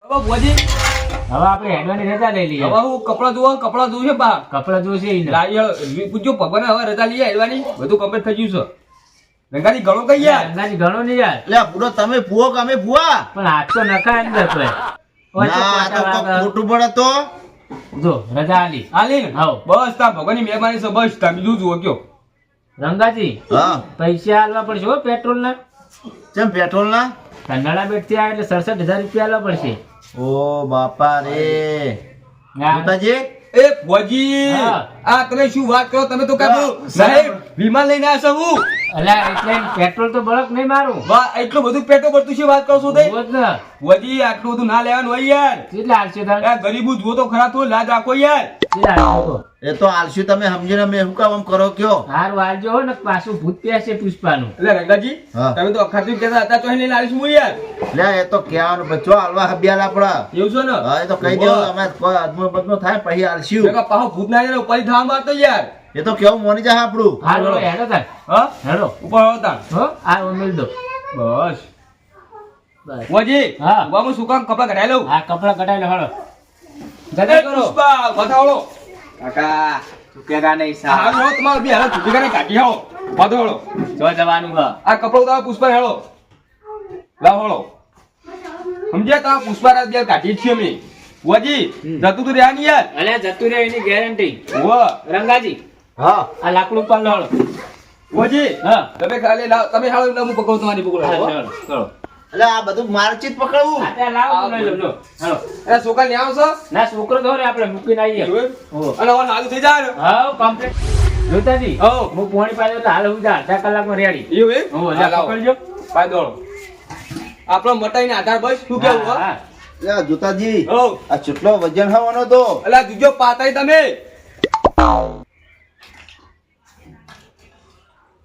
ભુવાજી હવે આપણે હેડવાની રજા લઈ લઈએ. હવે હું કપડા જોવું છે બા કપડા જોશે ઈ ને. પૂછજો ભગવાન હવે રજા લઈએ હેડવાની બધું કમ્પ્લીટ થઈ ગયું છે રંગાજી ઘણો કઈ યાર અંદાજી ઘણો નહીં યાર. લે પૂરો તમે ભૂવો કે અમે ભૂવા? પણ હાથ તો નખાય અંદર તો. ના તો કોક ખોટું પડે તો જો રજા આલી. હાલી ને હાઉ. બસ તા ભગવાનની મહેરબાની છે બસ તા બીજું જુઓ કયો રંગાજી હા પૈસા આલવા પડશે હો પેટ્રોલ ના. કેમ પેટ્રોલ ના? કન્નાડા બેટ થી એટલે 67,000 રૂપિયા આલવા પડશે. ઓ બાપા રે માતાજી એ ભુવાજી હા. આ તમે શું વાત કરો તમે તો કાબુ સાહેબ વિમાન લઈને આવ્યા છો હું અલ્યા એટલે પેટ્રોલ તો બળક નહીં મારું. વાહ એટલું બધું પેટો પડતું છે વાત કરો છો તે જુઓ જ ને. ભુવાજી આટલું બધું ના લેવાનું હોય યાર કેટલા આલશે તારે? આ ગરીબો જુઓ તો ખરા તો લાજ રાખો યાર કેટલા આલશો તો? એ તો આલશું તમે સમજીને મેં શું કામ આમ કરો કયો? હારું આલજો હો ને પાછું ભૂત પેસે પુષ્પાનું. એટલે રંગાજી હા. તમે તો અખાતું કહેતા હતા તો લઈને આવીશું હું યાર લે એ તો કહેવાનું બચ્ચો હાલવા હબ્યાલ આપડા. એવું છે ને હા એ તો કહી દેવું અમે કોઈ અદમો બદમો થાય પછી આલશું. ભેગા પાહો ભૂત ના જાય ઉપાડી થવા મારતો યાર એ તો કેવું મોની જાય આપણું. હારું હેડો તાર. હા હેડો ઉપર આવતા હો આ ઉમેલ દો. બસ બસ. ભુવાજી હા. હું શું કામ કપડા કઢાઈ લઉં આ કપડા કઢાઈ લો હેડો. ગદા કરો પુષ્પા બતાવડો કાકા ચૂકેગા નહીં હારું હો તમારો બી હાલ ચૂકી કરીને કાઢી આવો બતાવડો જો જવાનું હ. આ કપડો ઉતારો પુષ્પા હેળો લાવ હળો સમજ્યા તા પુષ્પા રાત બે કાઢી છીએ અમે ભુવાજી જતું તો રહ્યા નહીં યાર અલ્યા જતું રહે એની ગેરંટી. વાહ રંગાજી હા આ લાકડું ઉપર લો હેડો. ભુવાજી હા તમે ખાલી લાવ તમે હાલો એટલે હું પકડું તમારી પકડો હેડો, હેડો. એટલે આ બધું મારચીત પકડવું. આ ત્યાં લાવો લઈ લો લો. હેડો. અરે છોકરા લ્યા આવશો ના છોકરો તો રે આપણે મૂકીને આવીએ. હો. અને હવે હાલું થઈ જાય ને હા કમ્પ્લીટ. જોતાજી હો હું પોણી પાડ્યો એટલે હાલ હું જા અડધા કલાકમાં રેડી. એવું એમ હો હા, જા લાવો. પકડજો. પાય દોડો આપણો મટાઈને આધાર બસ શું કેવું હા, હો હા. લે જોતાજી હો આ કેટલો વજન હવાનો તો. અલા દીજો પાતાઈ તમે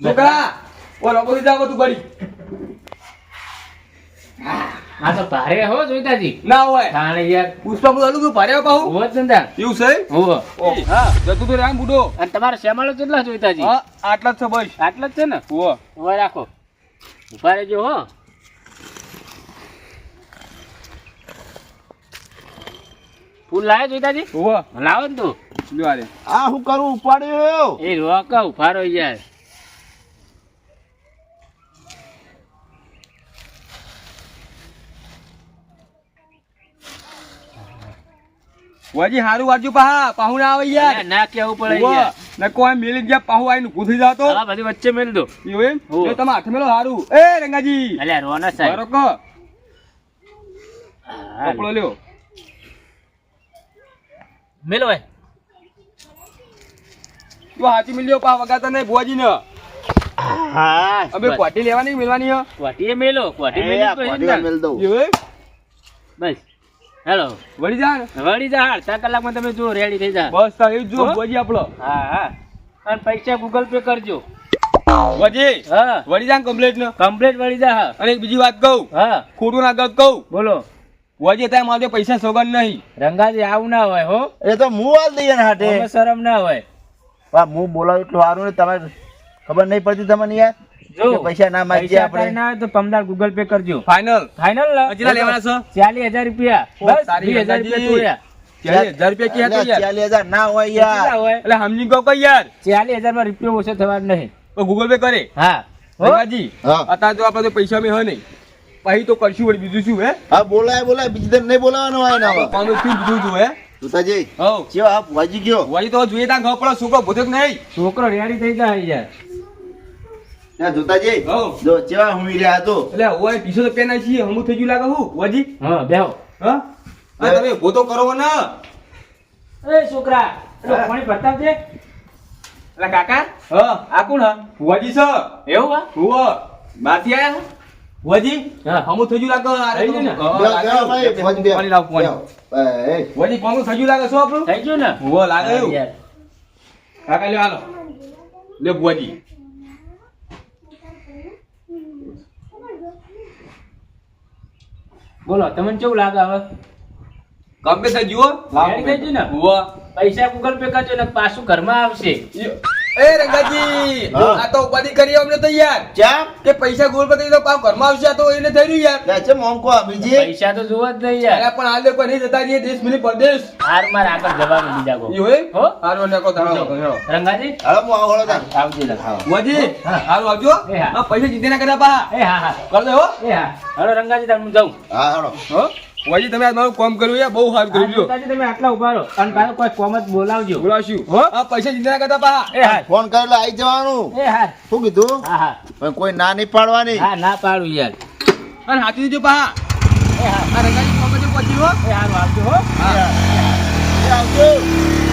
છોકરા ઓ રબો જાગો તું ગડી આ તો ભારે હો જોઈતાજી. ના હોય થાણે યાર પુષ્પા બધું અલું ભારે પાહું હો જ ને તાર. એવું છે હો. હા જતું તો રામ બુડો અને તમારે શેમાળો કેટલા જોઈતાજી? હા આટલા જ છે બસ આટલા જ છે ને? ઓ ઉભા રાખો. ઉભા રહેજો હો. ફૂલ લાવે જોઈતાજી? ઓ લાવો ને તું. લ્યો આરે આ શું કરું ઉપાડ્યો? એ રોકા ઉભા રહો યાર. વાજી હારું વાજુ પાહા પાહુ ના આવે યાર અલ્યા, ના કેવું પડે ઉવ્વ. યાર. ને કોઈ મેલી ગયા પાહુ આવીને ઊભું થઈ જાતો આ બધી વચ્ચે મેલ દો. એવું એમ ઉવ્વ. એ તમે હાથ મેલો હારું એ રંગાજી અલ્યા રોના સાહેબ. બરોબર કો હા, કપડો લ્યો મેલો ભાઈ. તું હાથી મિલ્યો પા વગાતા નહીં ભુવાજી ને હા અબે કોટી લેવાની મિલવાની હે કોટીએ મેલો. કોટી એ મેલી આ તો કોટી હિંદા. મેલ દઉં. એવું એમ બસ હેલો વળી જા ને વળી જા અડધા કલાકમાં તમે જો રેડી થઈ જા. બસ તા એ જો હો? ભુવાજી આપણો હા હા અને પૈસા ગૂગલ પે કરજો. ભુવાજી હા વળી જા કમ્પ્લીટ ને કમ્પ્લીટ વળી જા. હા અને એક બીજી વાત કહું હા ખોટું ના કહું બોલો. ભુવાજી ત્યાં મારે પૈસા સોગન નહીં રંગાજી આવું ના હોય હો. એ તો મું આલ દઈએ ને હાટે. અમે શરમ ના હોય. વાહ મું બોલાવું એટલું સારું ને તમારે ખબર નહીં પડતી તમને યાર જો કે પૈસા ના માંગીએ પૈસા આપણે. તારે ના હોય તો પમદાર ગૂગલ પે કરજો. ફાઇનલ ફાઇનલ હજીરા લેવાના છે 40,000 રૂપિયા. ઓ, બસ તારી 20,000 રૂપિયા તોડ્યા. 40,000 રૂપિયા ક્યાં તો યાર 40,000 ના હોય કેટલા યાર. હોય? એટલે સમજી કહો કઈ યાર 40,000 માં રૂપિયો ઓછો થવાનો નહીં. તો ગૂગલ પે કરે હા હો? રંગાજી હા. અત્યારે તો આપણે તો પૈસા મેં હે નહીં પછી તો કરશું વળી બીજું શું હે હા બોલાય બીજી તને નહીં બોલાવાનો હોય ને હવે. પાનું શું બીજું શું હે જોતાજી હવ ચેવો આ વાજી ગયો. વળી તો જોઈએ ત્યાં ખબર પડે છોકરો ભૂતક નહીં છોકરો રેડી થઈ જાય યાર. ત્યાં જોતાજી હવ જો ચેવા હુંઈ રહ્યા હતો. એટલે ઓય પીસો તો પેના છીએ હમું થઈ ગયું લાગે હું વજી હા બેહો. હા અરે તમે ઉભો તો કરો ને એ છોકરા પેલો પાણી ભરતા દે. એટલે કાકા હા આ કોણ હા વજી છે એવું હા? હુઓ બાથી આયા વજી હા. હમું થઈ ગયું લાગે આ થઈ ગયું ને? હા, બેહો, લાગે બેહો એવું. ભાઈ, ફોન બેહો. પાણી લાવ પાણી બેહો. એ, વજી પાનું થઈ ગયું લાગે શું આપણું થઈ ગયું ને? હુઓ લાગે હા, એવું યાર. કાકા લ્યો હાલો લે બુઆજી બોલો તમને કેવું લાગે હવે? કમ્પ્લીટ થઈ ગયો રેડી થઈ ગયું ને? હુઓ પૈસા ગૂગલ પે કરજો ને પાછું ઘરમાં આવશે. એ રંગાજી હા. આ તો ઉપાધિ કરી અમને તો યાર ચા કે પૈસા ગોળ કરી તો પાવ ઘરમાં આવશે આ તો એને થઈ રહ્યું યાર લે છે મોમકો બીજી પૈસા તો જોવા જ નહીં યાર અરે પણ હાલ કોઈ નહીં જતા રહીએ દેશ મિલી પરદેશ હાર માર આગળ જવાનું બીજા કો ઈ હોય હો હારો ને કો ધારો હેડો રંગાજી હાલો હું આવો હળો તા આવજે લખાવો વજી હા. હારો આવજો એ હા. આ પૈસા જીતે ના કર્યા પા એ હા હા કર દે હો એ હા હાલો રંગાજી તમે હું જાઉં હા હળો હો વજી તમે આ મારું કામ કર્યું યાર બહુ સારું કર્યું લ્યો રંગાજી તમે આટલા ઉભા રહો અને પાછો કોઈ કોમ જ બોલાવજો બોલાવશું હો આ પૈસા જીતે ના કરતા પા એ હા ફોન કરેલો આવી જવાનું એ હા શું કીધું હા હા પણ કોઈ ના નહીં પાડવાની હા ના પાડું યાર અને હાથી દેજો પા એ હા આ રંગાજી કોમ જ પહોંચી હો એ હારું આવજો હો હા એ આવજો